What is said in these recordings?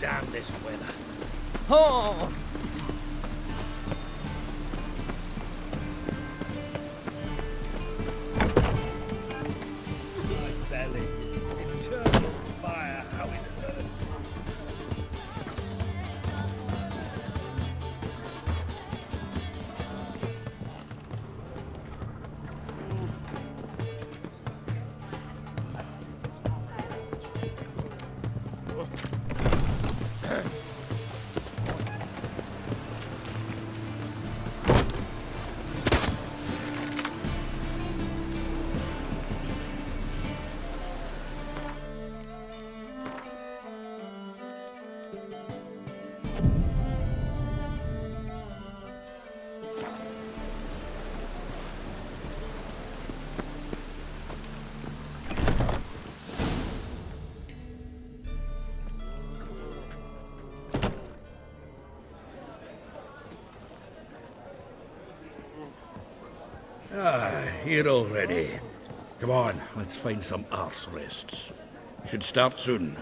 Damn this weather. Oh! My belly. Eternal fire, how it hurts. Here already. Come on, let's find some arse rests. Should start soon.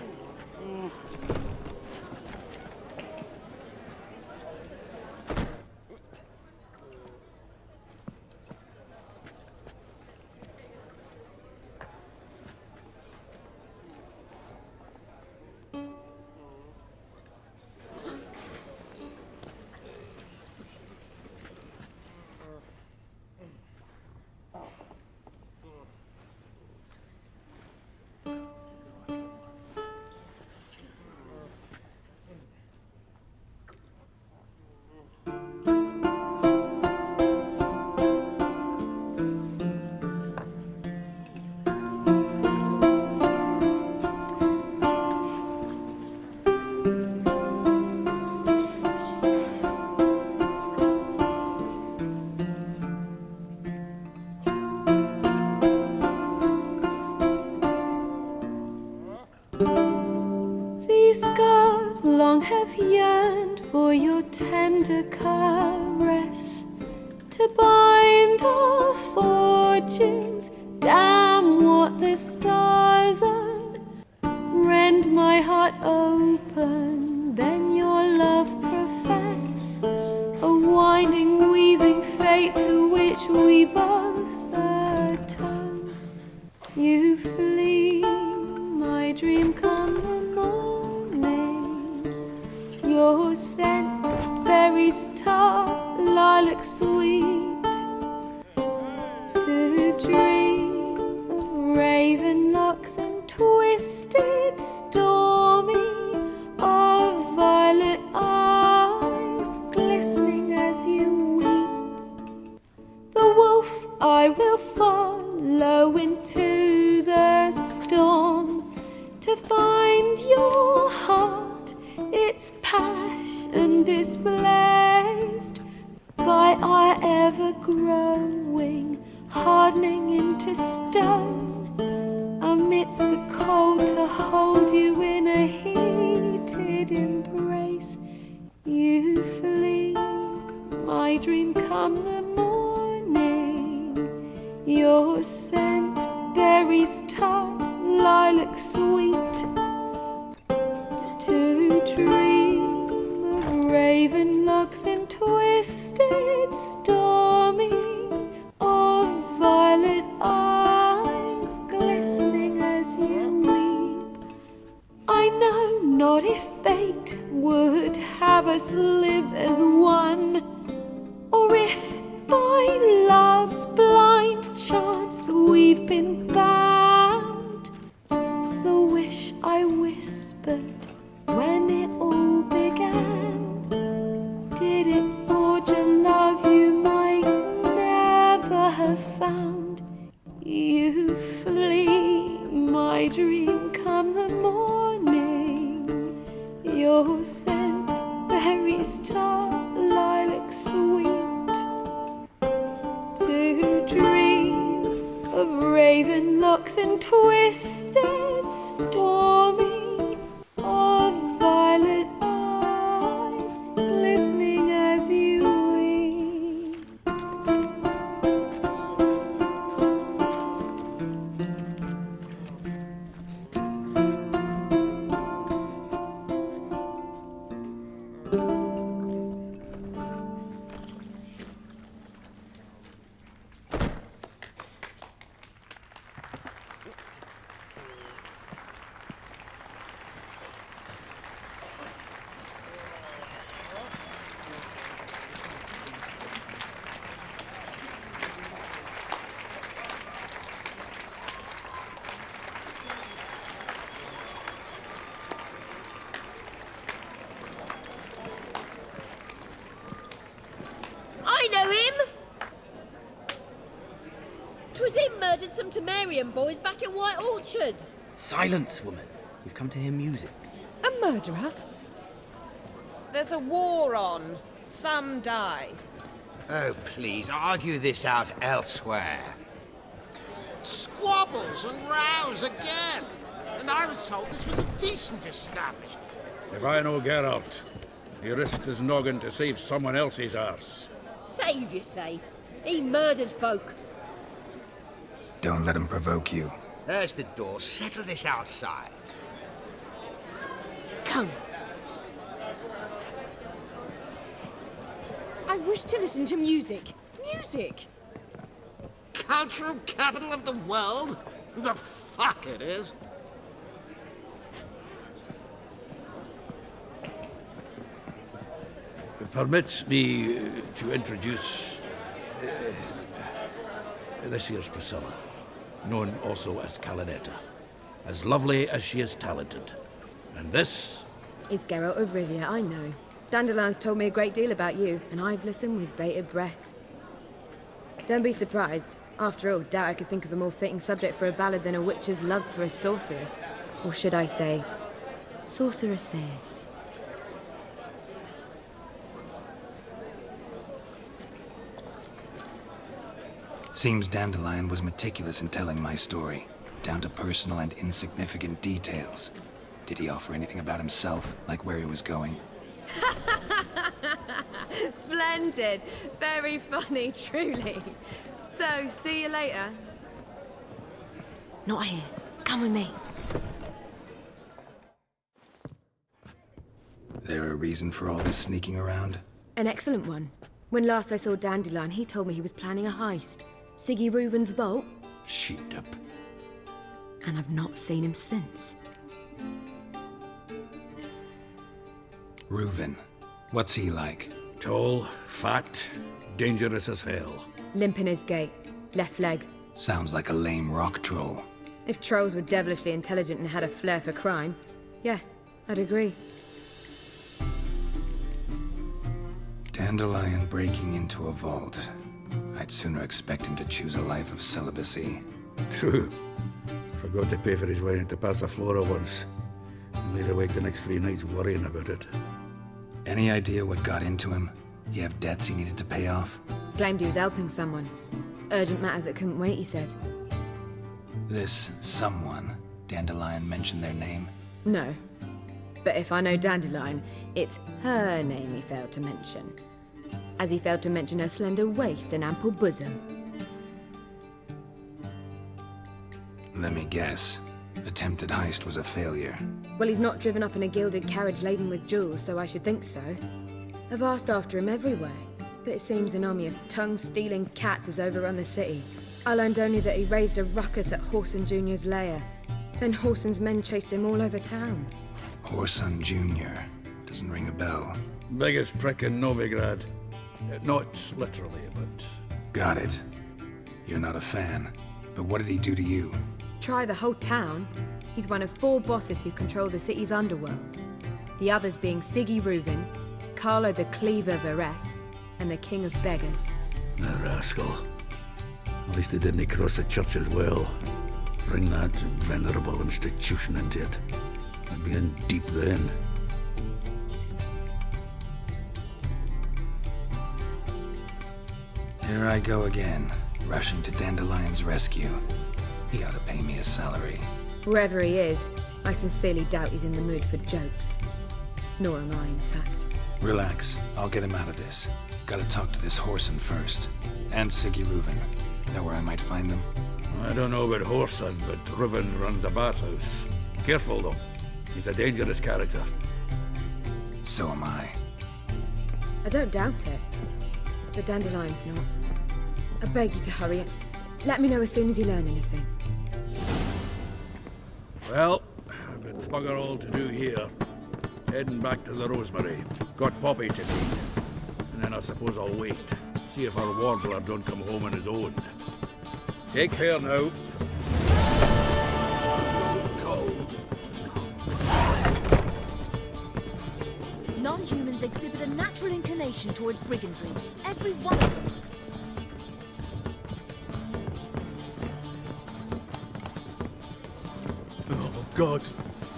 These scars long have yearned for your tender caress, to bind our fortunes. Damn what the stars are. Rend my heart open, then your love profess, a winding, weaving fate to which we both atone. You flee, my dream come the morning. Your scent, berries tart, lilac sweet. To dream of raven locks and twisted, stormy, of violet eyes glistening as you weep. The wolf I will follow into the storm, to find your heart, its passion displaced by our ever-growing, hardening into stone, amidst the cold to hold you in a heated embrace. You flee, my dream come the morning, your scent, berries tart, lilac sweet. To dream of raven locks and twisted, stormy, of violet eyes glistening as you weep. I know not if fate would have us live as one, or if by love's blind chance we've been bound. The wish I whispered when it all began, did it forge a love you might never have found? You flee, my dream come the morning, your scent, berries tart, lilac sweet. To dream of raven locks and twisted, stormy, of violet eyes glistening as you weep. Syrian boys back at White Orchard. Silence, woman. We've come to hear music. A murderer? There's a war on. Some die. Oh, please, argue this out elsewhere. Squabbles and rows again. And I was told this was a decent establishment. If I know Geralt, he risked his noggin to save someone else's arse. Save, you say? He murdered folk. Don't let him provoke you. There's the door. Settle this outside. Come. I wish to listen to music. Music! Cultural capital of the world? The fuck it is. Permit me to introduce this here's Priscilla, known also as Calinetta. As lovely as she is talented. And this? It's Geralt of Rivia, I know. Dandelion's told me a great deal about you, and I've listened with bated breath. Don't be surprised. After all, doubt I could think of a more fitting subject for a ballad than a witch's love for a sorceress. Or should I say, sorceresses. Seems Dandelion was meticulous in telling my story, down to personal and insignificant details. Did he offer anything about himself, like where he was going? Splendid. Very funny, truly. So, see you later. Not here. Come with me. There a reason for all this sneaking around? An excellent one. When last I saw Dandelion, he told me he was planning a heist. Siggy Reuven's vault. Sheet up. And I've not seen him since. Reuven. What's he like? Tall, fat, dangerous as hell. Limp in his gait. Left leg. Sounds like a lame rock troll. If trolls were devilishly intelligent and had a flair for crime, yeah, I'd agree. Dandelion breaking into a vault. I'd sooner expect him to choose a life of celibacy. True. Forgot to pay for his wine to Passiflora once. And laid awake the next 3 nights worrying about it. Any idea what got into him? You have debts he needed to pay off? Claimed he was helping someone. Urgent matter that couldn't wait, he said. This someone, Dandelion mentioned their name? No. But if I know Dandelion, it's her name he failed to mention. As he failed to mention her slender waist and ample bosom. Let me guess. Attempted heist was a failure. Well, he's not driven up in a gilded carriage laden with jewels, so I should think so. I've asked after him everywhere, but it seems an army of tongue-stealing cats has overrun the city. I learned only that he raised a ruckus at Whoreson Jr.'s lair. Then Whoreson's men chased him all over town. Whoreson Jr. Doesn't ring a bell. Biggest prick in Novigrad. Not literally, but... Got it. You're not a fan. But what did he do to you? Try the whole town. He's one of 4 bosses who control the city's underworld. The others being Siggy Reuven, Carlo the Cleaver Varese, and the King of Beggars. The rascal. At least he didn't cross the church as well. Bring that venerable institution into it. I'd be in deep then. Here I go again, rushing to Dandelion's rescue. He ought to pay me a salary. Wherever he is, I sincerely doubt he's in the mood for jokes. Nor am I, in fact. Relax, I'll get him out of this. Gotta talk to this Whoreson first. And Siggy Reuven. Know where I might find them? I don't know about Whoreson, but Reuven runs a bathhouse. Careful, though. He's a dangerous character. So am I. I don't doubt it. But Dandelion's not. I beg you to hurry. Let me know as soon as you learn anything. Well, I've got bugger all to do here. Heading back to the Rosemary. Got Poppy to meet. And then I suppose I'll wait. See if our warbler don't come home on his own. Take care now. Cold. Non-humans exhibit a natural inclination towards brigandry. Every one of them. God,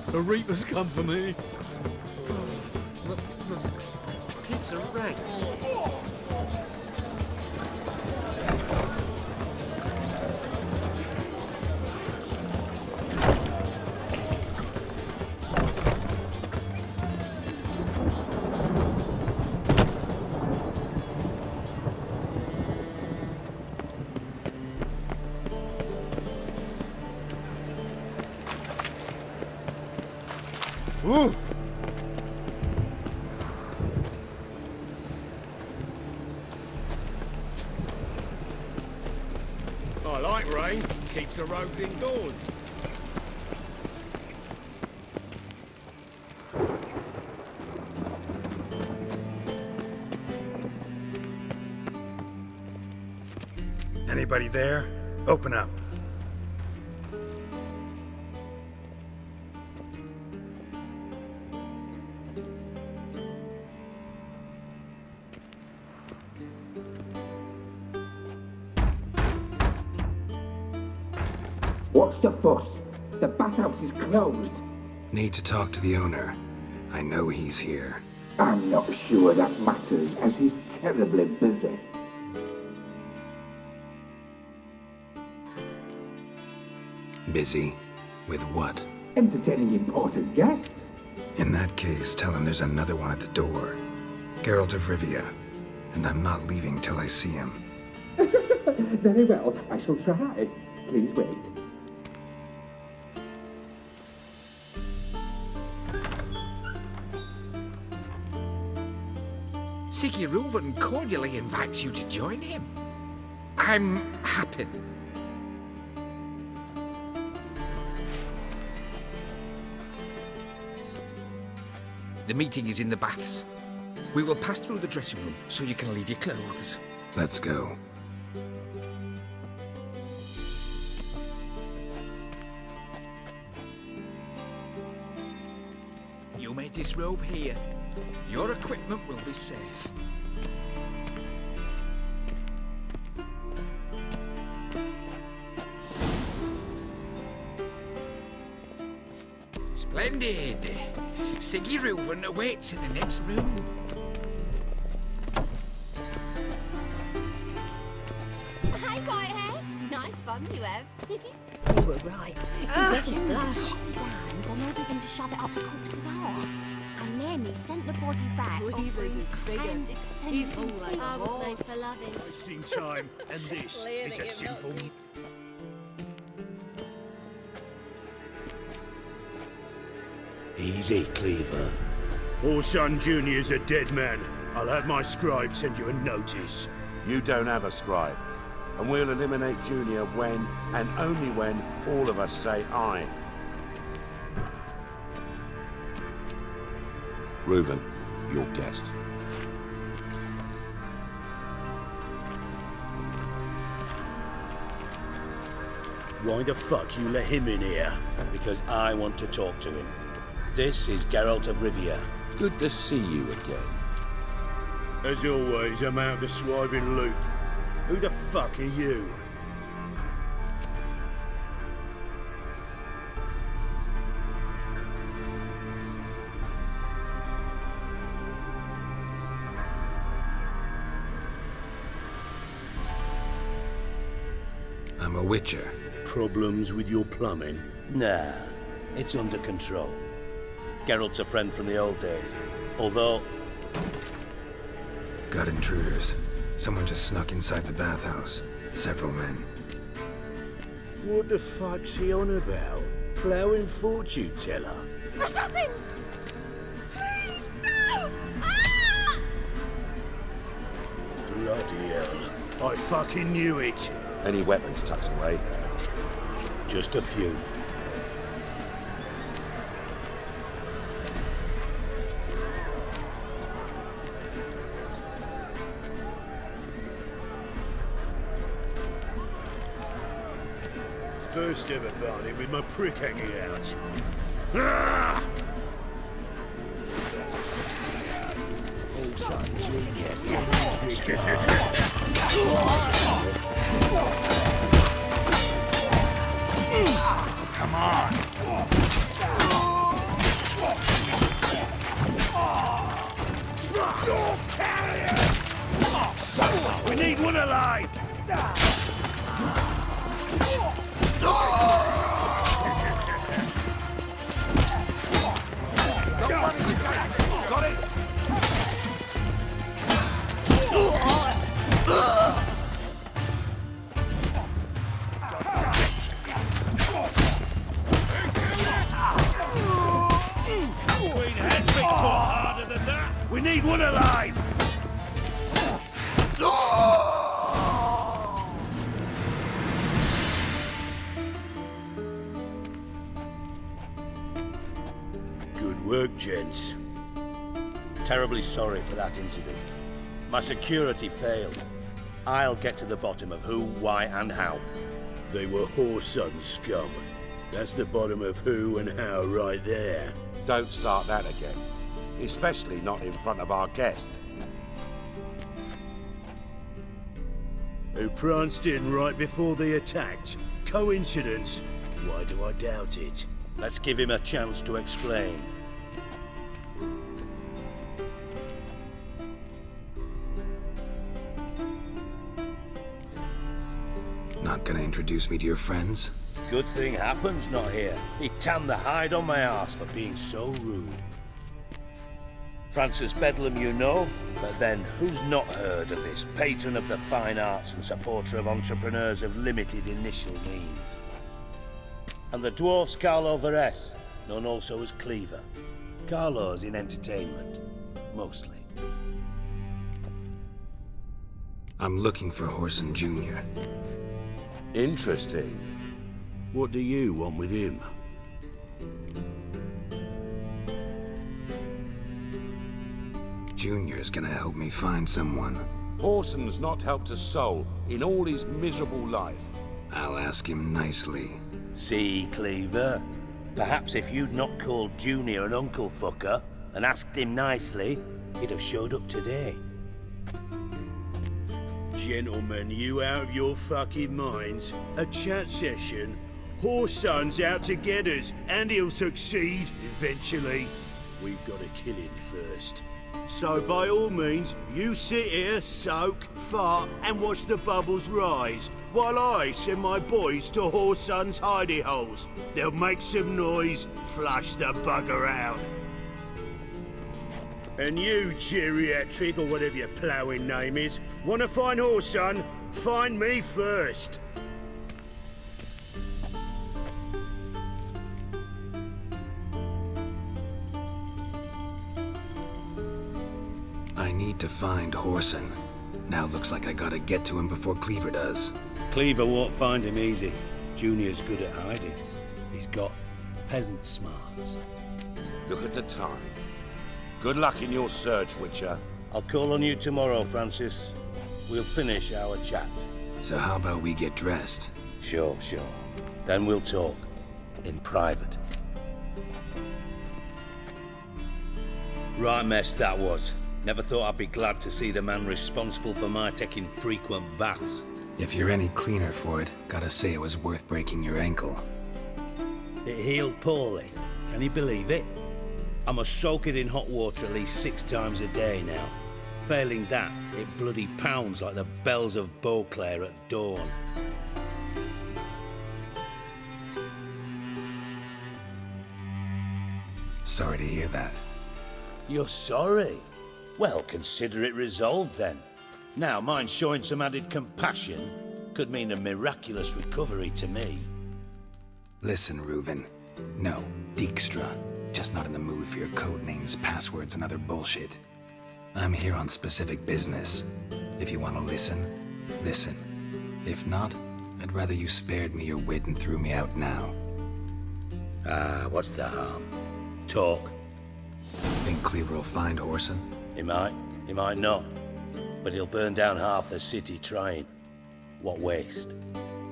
the Reaper's come for me. Look, pizza right. Ooh. I like rain. Keeps the roads indoors. Anybody there? Open up. What's the fuss? The bathhouse is closed. Need to talk to the owner. I know he's here. I'm not sure that matters, as he's terribly busy. Busy? With what? Entertaining important guests. In that case, tell him there's another one at the door. Geralt of Rivia. And I'm not leaving till I see him. Very well, I shall try. Please wait. Siggy Reuven cordially invites you to join him. I'm happy. The meeting is in the baths. We will pass through the dressing room so you can leave your clothes. Let's go. You may disrobe here. Your equipment will be safe. Splendid! Siggy Reuven awaits in the next room. Hey, Whitehead. Nice bum you have. You were right. Did you blush? Off his hand, then ordered him to shove it up the corpse's arse. And then he sent the body back, offering a hand extended I was made for loving. Wasting time, and this is a simple... Easy, Cleaver. Orson Jr.'s a dead man. I'll have my scribe send you a notice. You don't have a scribe. And we'll eliminate Junior when, and only when, all of us say aye. Reuven, your guest. Why the fuck you let him in here? Because I want to talk to him. This is Geralt of Rivia. Good to see you again. As always, I'm out the swiving loop. Who the fuck are you? I'm a witcher. Problems with your plumbing? Nah, it's under control. Geralt's a friend from the old days. Although... Got intruders. Someone just snuck inside the bathhouse. Several men. What the fuck's he on about? Plowing fortune teller? Assassins! Please, no! Ah! Bloody hell. I fucking knew it. Any weapons tucked away? Just a few. First ever party with my prick hanging out. Ah! Also, genius. Come on! We need one alive! Got it? We need one alive! Good work, gents. Terribly sorry for that incident. My security failed. I'll get to the bottom of who, why, and how. They were whoreson scum. That's the bottom of who and how right there. Don't start that again. Especially not in front of our guest. Who pranced in right before they attacked. Coincidence? Why do I doubt it? Let's give him a chance to explain. Not gonna introduce me to your friends? Good thing Happen's not here. He tanned the hide on my arse for being so rude. Francis Bedlam you know, but then who's not heard of this patron of the fine arts and supporter of entrepreneurs of limited initial means? And the dwarf's Carlo Veres, known also as Cleaver. Carlo's in entertainment, mostly. I'm looking for Horson Jr. Interesting. What do you want with him? Junior's gonna help me find someone. Horson's not helped a soul in all his miserable life. I'll ask him nicely. See, Cleaver? Perhaps if you'd not called Junior an uncle fucker and asked him nicely, he'd have showed up today. Gentlemen, you out of your fucking minds? A chat session? Horson's out to get us, and he'll succeed eventually. We've got to kill him first. So by all means, you sit here, soak, fart, and watch the bubbles rise, while I send my boys to Horson's hidey holes. They'll make some noise, flush the bugger out. And you, geriatric, or whatever your ploughing name is, want to find Horson? Find me first. I need to find Horson. Now looks like I gotta get to him before Cleaver does. Cleaver won't find him easy. Junior's good at hiding. He's got peasant smarts. Look at the time. Good luck in your search, Witcher. I'll call on you tomorrow, Francis. We'll finish our chat. So how about we get dressed? Sure. Then we'll talk. In private. Right mess that was. Never thought I'd be glad to see the man responsible for my taking frequent baths. If you're any cleaner for it, gotta say it was worth breaking your ankle. It healed poorly. Can you believe it? I must soak it in hot water at least 6 times a day now. Failing that, it bloody pounds like the bells of Beauclair at dawn. Sorry to hear that. You're sorry? Well, consider it resolved then. Now, mind showing some added compassion could mean a miraculous recovery to me. Listen, Reuven. No, Dijkstra. Just not in the mood for your code names, passwords, and other bullshit. I'm here on specific business. If you want to listen, listen. If not, I'd rather you spared me your wit and threw me out now. What's the harm? Talk. Think Cleaver will find Horson? He might not. But he'll burn down half the city trying. What waste.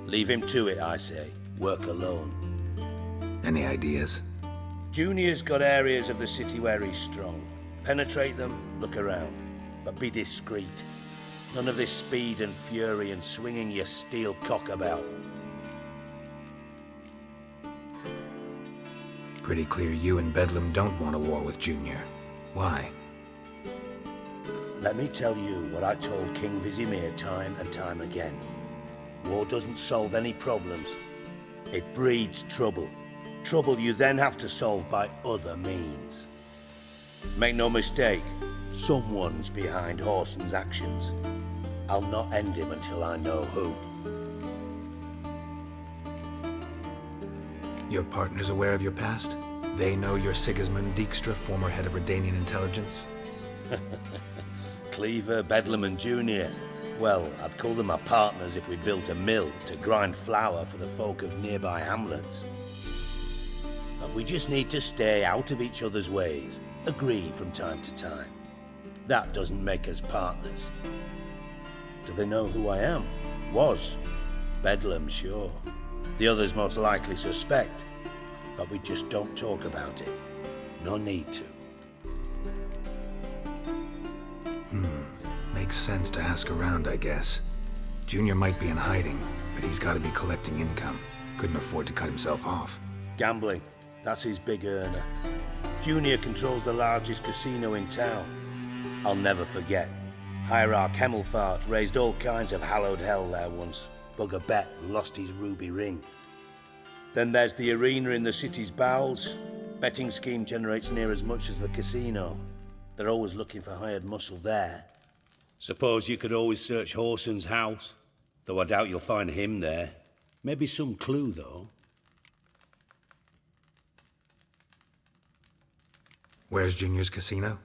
Leave him to it, I say. Work alone. Any ideas? Junior's got areas of the city where he's strong. Penetrate them, look around. But be discreet. None of this speed and fury and swinging your steel cock about. Pretty clear you and Bedlam don't want a war with Junior. Why? Let me tell you what I told King Vizimir time and time again. War doesn't solve any problems. It breeds trouble. Trouble you then have to solve by other means. Make no mistake, someone's behind Horson's actions. I'll not end him until I know who. Your partner's aware of your past? They know you're Sigismund Dijkstra, former head of Redanian intelligence? Cleaver, Bedlam and Junior. Well, I'd call them my partners if we built a mill to grind flour for the folk of nearby hamlets. But we just need to stay out of each other's ways, agree from time to time. That doesn't make us partners. Do they know who I am? Was. Bedlam, sure. The others most likely suspect, but we just don't talk about it. No need to. Makes sense to ask around, I guess. Junior might be in hiding, but he's got to be collecting income. Couldn't afford to cut himself off. Gambling. That's his big earner. Junior controls the largest casino in town. I'll never forget. Hierarch Hemmelfart raised all kinds of hallowed hell there once. Bugger bet lost his ruby ring. Then there's the arena in the city's bowels. Betting scheme generates near as much as the casino. They're always looking for hired muscle there. Suppose you could always search Horson's house, though I doubt you'll find him there. Maybe some clue, though. Where's Junior's casino?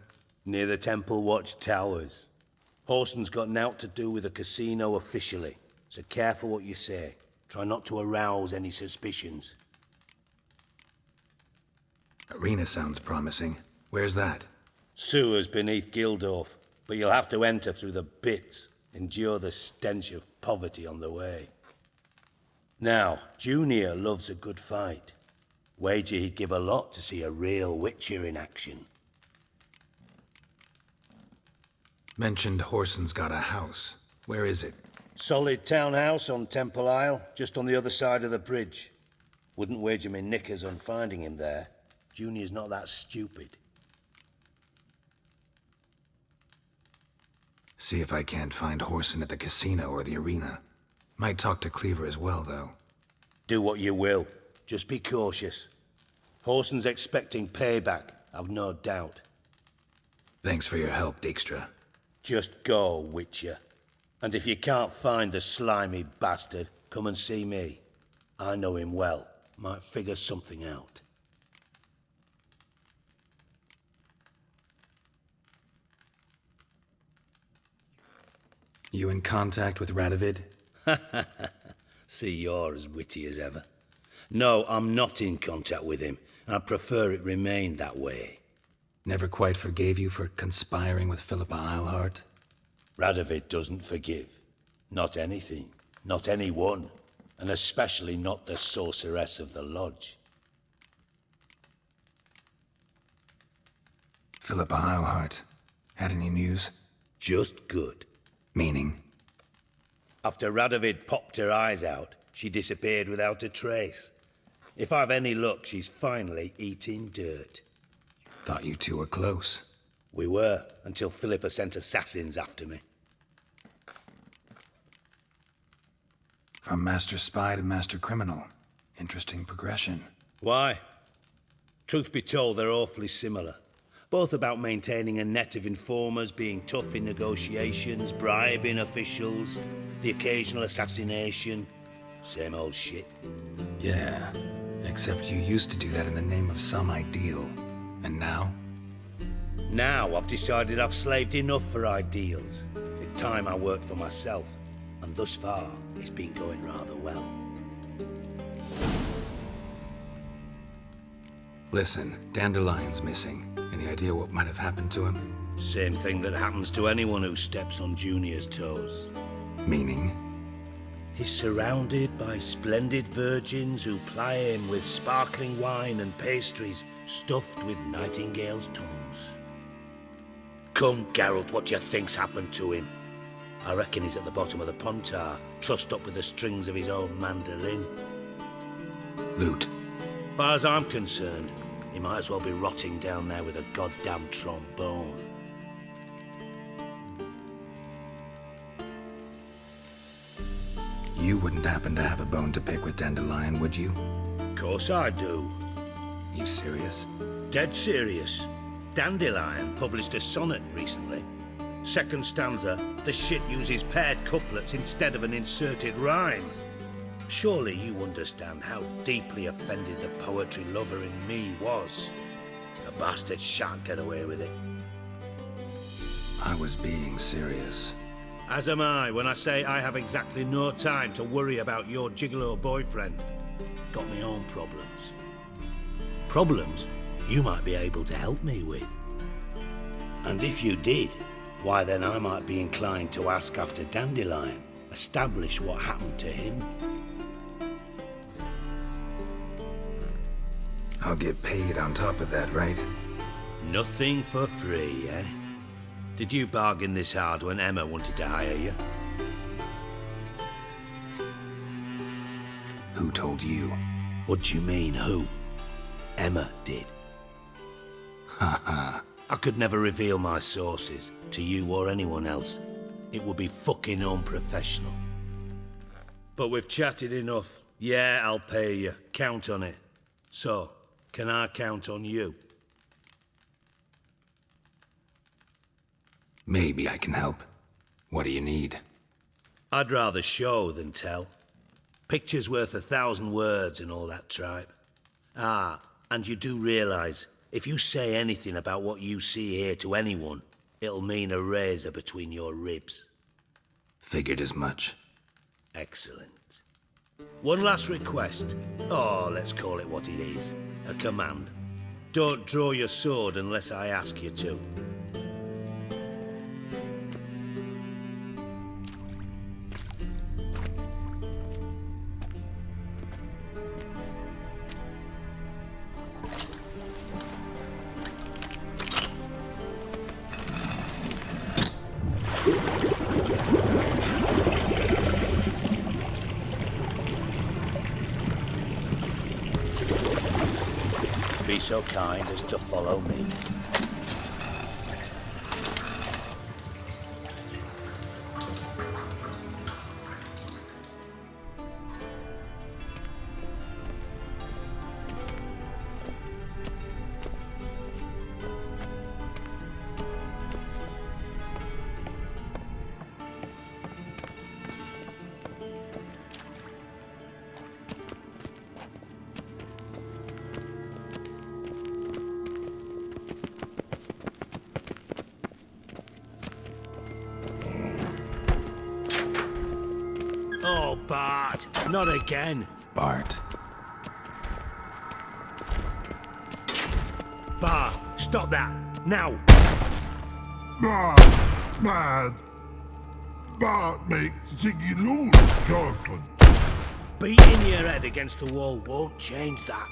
Near the Temple Watch Towers. Horson's got nought to do with the casino officially, so careful what you say. Try not to arouse any suspicions. Arena sounds promising. Where's that? Sewers beneath Gildorf, but you'll have to enter through the pits, endure the stench of poverty on the way. Now, Junior loves a good fight. Wager he'd give a lot to see a real Witcher in action. Mentioned Horson's got a house. Where is it? Solid townhouse on Temple Isle, just on the other side of the bridge. Wouldn't wager me knickers on finding him there. Junior's not that stupid. See if I can't find Horson at the casino or the arena. Might talk to Cleaver as well, though. Do what you will. Just be cautious. Horson's expecting payback, I've no doubt. Thanks for your help, Dijkstra. Just go, Witcher. And if you can't find the slimy bastard, come and see me. I know him well. Might figure something out. You in contact with Radovid? See, you're as witty as ever. No, I'm not in contact with him. I'd prefer it remained that way. Never quite forgave you for conspiring with Philippa Eilhart? Radovid doesn't forgive. Not anything. Not anyone. And especially not the sorceress of the lodge. Philippa Eilhart. Had any news? Just good. Meaning? After Radovid popped her eyes out, she disappeared without a trace. If I've any luck, she's finally eating dirt. Thought you two were close. We were, until Philippa sent assassins after me. From master spy to master criminal. Interesting progression. Why? Truth be told, they're awfully similar. Both about maintaining a net of informers, being tough in negotiations, bribing officials, the occasional assassination. Same old shit. Yeah, except you used to do that in the name of some ideal. And now? Now I've decided I've slaved enough for ideals. It's time I worked for myself. And thus far, it's been going rather well. Listen, Dandelion's missing. Any idea what might have happened to him? Same thing that happens to anyone who steps on Junior's toes. Meaning? He's surrounded by splendid virgins who ply him with sparkling wine and pastries stuffed with nightingales' tongues. Come, Geralt, what do you think's happened to him? I reckon he's at the bottom of the Pontar, trussed up with the strings of his own mandolin. Loot. Far as I'm concerned, he might as well be rotting down there with a goddamn trombone. You wouldn't happen to have a bone to pick with Dandelion, would you? Course I do. You serious? Dead serious. Dandelion published a sonnet recently. Second stanza, the shit uses paired couplets instead of an inserted rhyme. Surely you understand how deeply offended the poetry lover in me was. The bastard shan't get away with it. I was being serious. As am I when I say I have exactly no time to worry about your gigolo boyfriend. Got my own problems. Problems you might be able to help me with. And if you did, why then I might be inclined to ask after Dandelion, establish what happened to him. I'll get paid on top of that, right? Nothing for free, eh? Did you bargain this hard when Emma wanted to hire you? Who told you? What do you mean, who? Emma did. Haha. I could never reveal my sources to you or anyone else. It would be fucking unprofessional. But we've chatted enough. Yeah, I'll pay you. Count on it. So, can I count on you? Maybe I can help. What do you need? I'd rather show than tell. Picture's worth 1,000 words and all that tripe. Ah, and you do realise, if you say anything about what you see here to anyone, it'll mean a razor between your ribs. Figured as much. Excellent. One last request. Oh, let's call it what it is. A command. Don't draw your sword unless I ask you to. Be so kind as to follow me. Oh, Bart, not again. Bart. Bart, stop that, now. Bart, mad. Bart makes Ziggy lose, Jorfin. Beating your head against the wall won't change that.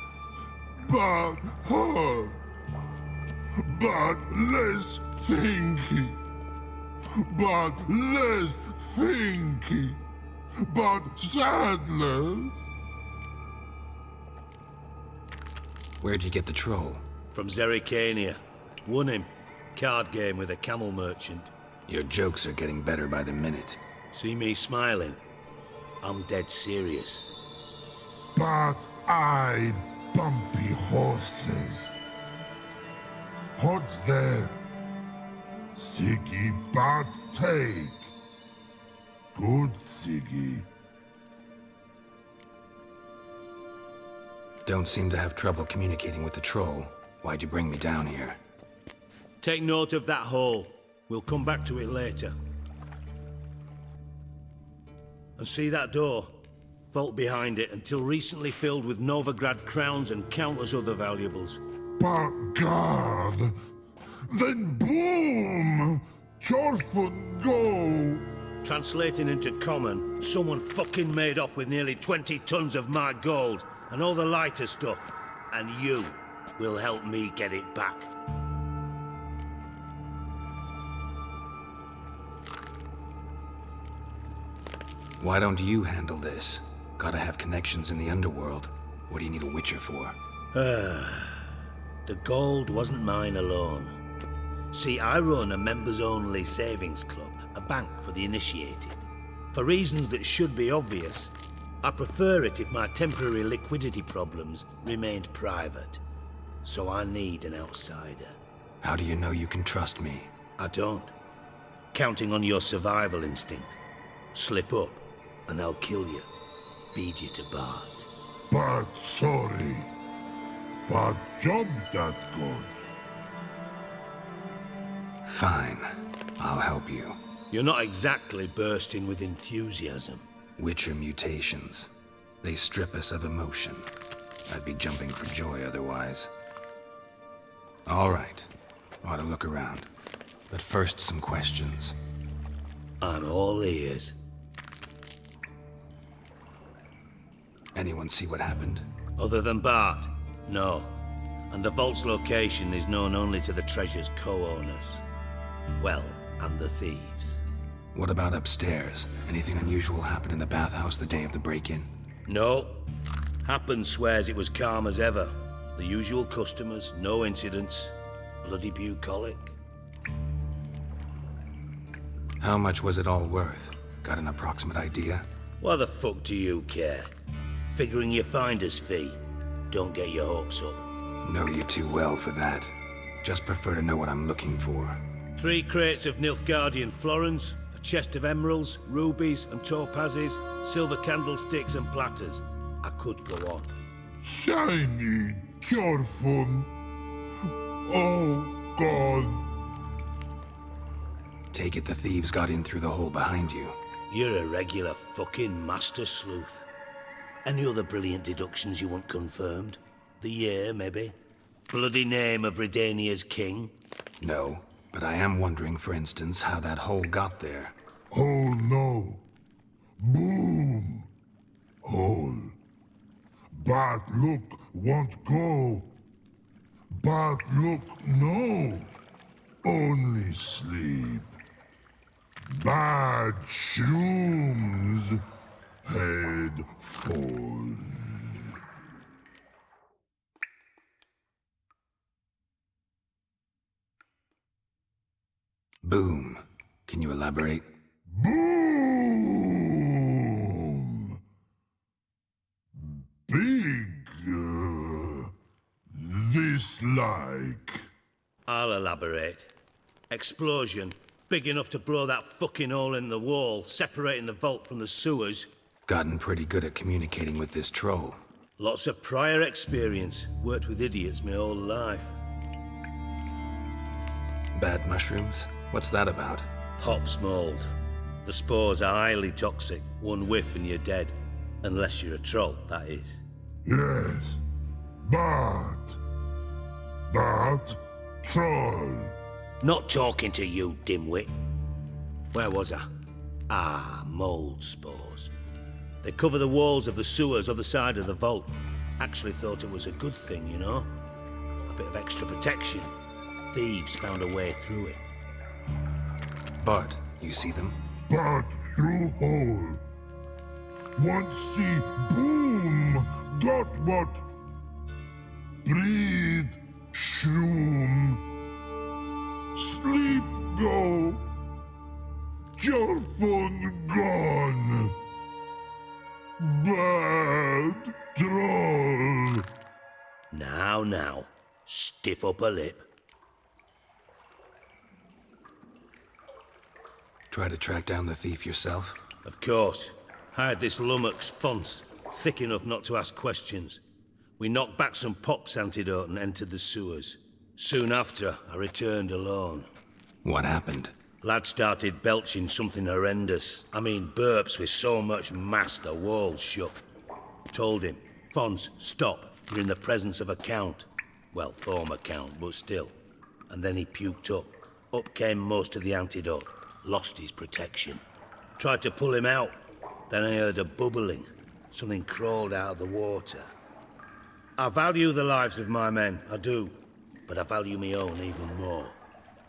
Bart, hurt. Bart, less thinky. Bart, less thinky. But sadness. Where'd you get the troll? From Zerrikania. Won him. Card game with a camel merchant. Your jokes are getting better by the minute. See me smiling? I'm dead serious. But I bumpy horses. What's that? Siggy Bart take. Good, Siggy. Don't seem to have trouble communicating with the troll. Why'd you bring me down here? Take note of that hole. We'll come back to it later. And see that door? Vault behind it, until recently filled with Novigrad crowns and countless other valuables. But God! Then boom! Jorfin go! Translating into common, someone fucking made off with nearly 20 tons of my gold and all the lighter stuff. And you will help me get it back. Why don't you handle this? Gotta have connections in the underworld. What do you need a witcher for? The gold wasn't mine alone. See, I run a members-only savings club, a bank for the initiated. For reasons that should be obvious, I prefer it if my temporary liquidity problems remained private. So I need an outsider. How do you know you can trust me? I don't. Counting on your survival instinct. Slip up, and I'll kill you. Feed you to Bart. But sorry. But job that good. Fine. I'll help you. You're not exactly bursting with enthusiasm. Witcher mutations. They strip us of emotion. I'd be jumping for joy otherwise. All right. Ought to look around. But first, some questions. I'm all ears. Anyone see what happened? Other than Bart? No. And the vault's location is known only to the treasure's co-owners. Well, and the thieves. What about upstairs? Anything unusual happen in the bathhouse the day of the break-in? No. Happen swears it was calm as ever. The usual customers, no incidents. Bloody bucolic. How much was it all worth? Got an approximate idea? Why the fuck do you care? Figuring your finder's fee. Don't get your hopes up. Know you too well for that. Just prefer to know what I'm looking for. 3 crates of Nilfgaardian florins, a chest of emeralds, rubies and topazes, silver candlesticks and platters. I could go on. Shiny, careful. Oh, God. Take it the thieves got in through the hole behind you. You're a regular fucking master sleuth. Any other brilliant deductions you want confirmed? The year, maybe? Bloody name of Redania's king? No, but I am wondering, for instance, how that hole got there. Hole no. Boom. Hole. Bad look won't go. Bad look no. Only sleep. Bad shrooms. Head falls. Boom. Can you elaborate? Boom! Big. This like. I'll elaborate. Explosion. Big enough to blow that fucking hole in the wall, separating the vault from the sewers. Gotten pretty good at communicating with this troll. Lots of prior experience. Worked with idiots my whole life. Bad mushrooms? What's that about? Pop's mold. The spores are highly toxic. One whiff and you're dead. Unless you're a troll, that is. Yes. But. Troll. Not talking to you, dimwit. Where was I? Ah, mold spores. They cover the walls of the sewers other side of the vault. Actually thought it was a good thing, you know? A bit of extra protection. Thieves found a way through it. Bart, you see them? Bart through hole. Want see boom. Got what? Breathe. Shroom. Sleep go. Your phone gone. Bad troll. Now. Stiff up a lip. Try to track down the thief yourself? Of course. Hired this lummox Fons, thick enough not to ask questions. We knocked back some Pop's antidote and entered the sewers. Soon after, I returned alone. What happened? Lad started belching something horrendous. I mean, burps with so much mass the walls shook. Told him, Fons, stop. You're in the presence of a count. Well, former count, but still. And then he puked up. Up came most of the antidote. Lost his protection. Tried to pull him out. Then I heard a bubbling. Something crawled out of the water. I value the lives of my men, I do. But I value my own even more.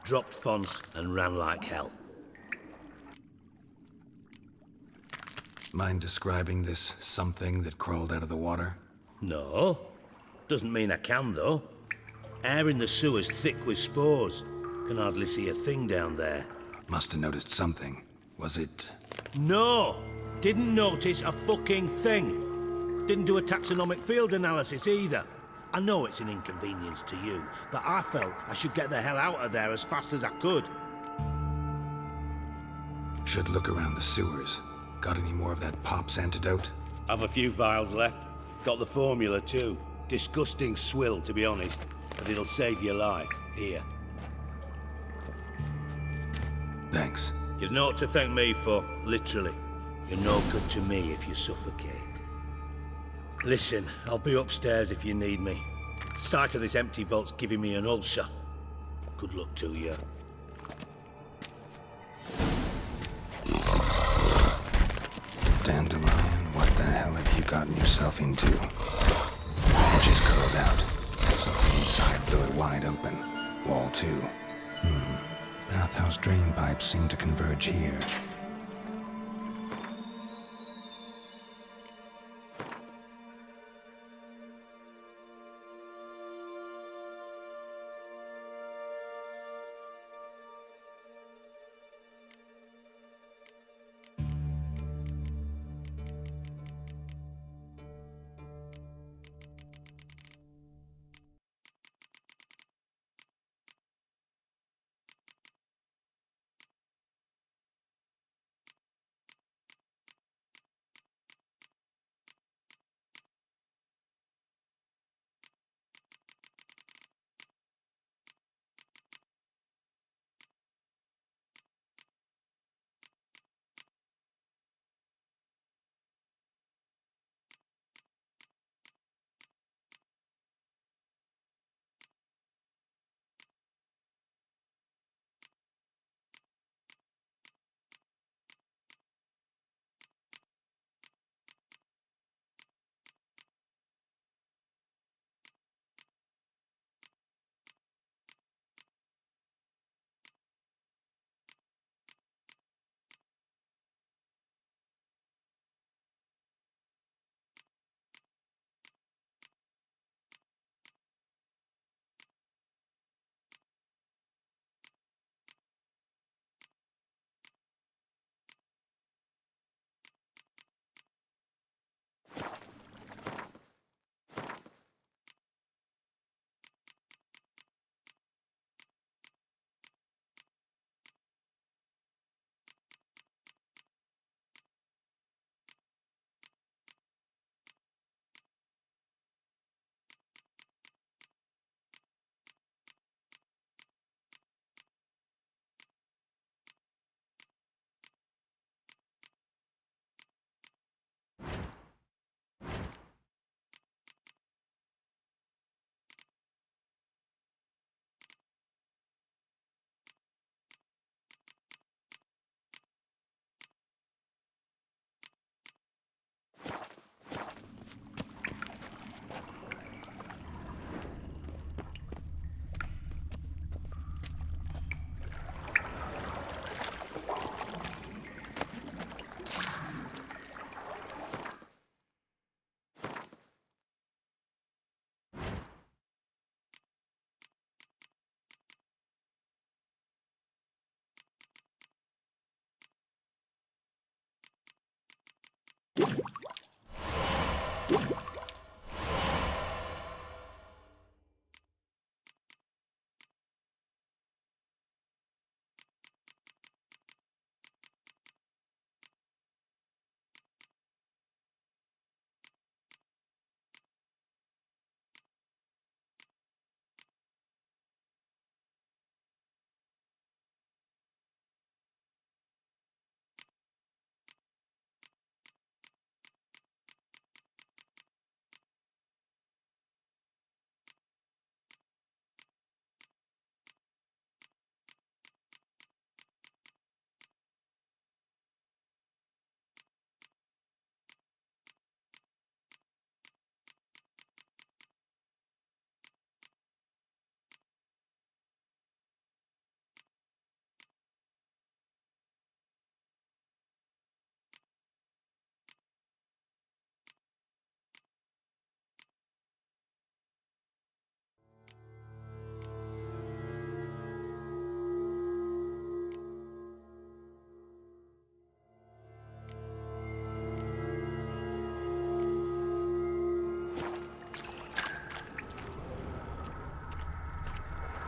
Dropped Fons and ran like hell. Mind describing this something that crawled out of the water? No. Doesn't mean I can, though. Air in the sewer's thick with spores. Can hardly see a thing down there. Must have noticed something. Was it No! Didn't notice a fucking thing. Didn't do a taxonomic field analysis either. I know it's an inconvenience to you, but I felt I should get the hell out of there as fast as I could. Should look around the sewers. Got any more of that Pop's antidote? I've a few vials left. Got the formula too. Disgusting swill, to be honest, but it'll save your life. Here. Thanks. You've naught to thank me for, literally. You're no good to me if you suffocate. Listen, I'll be upstairs if you need me. Sight of this empty vault's giving me an ulcer. Good luck to you. Dandelion, what the hell have you gotten yourself into? Edges curled out. Something inside blew it wide open. Wall too. Bathhouse drain pipes seem to converge here.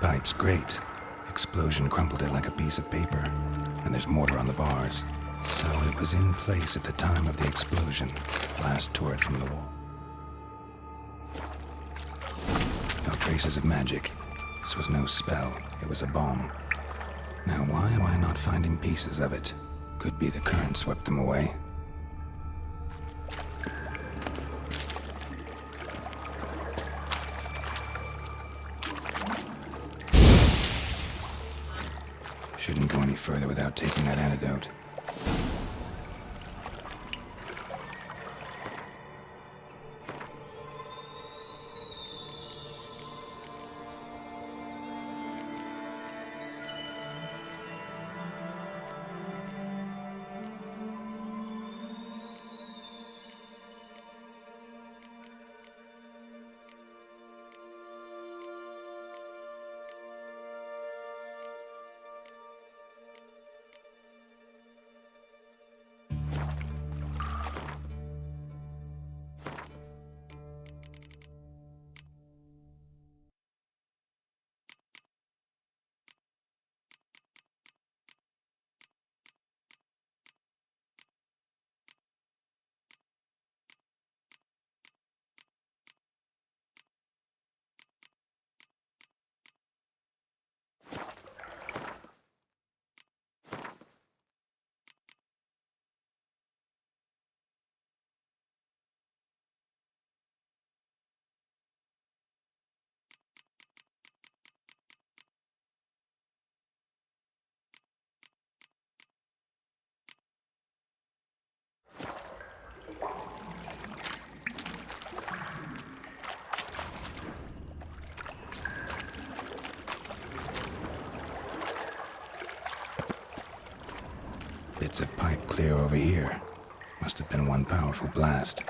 Pipe's great. Explosion crumpled it like a piece of paper. And there's mortar on the bars. So it was in place at the time of the explosion. Blast tore it from the wall. No traces of magic. This was no spell. It was a bomb. Now why am I not finding pieces of it? Could be the current swept them away. Shouldn't go any further without taking that antidote. Bits of pipe clear over here. Must have been one powerful blast.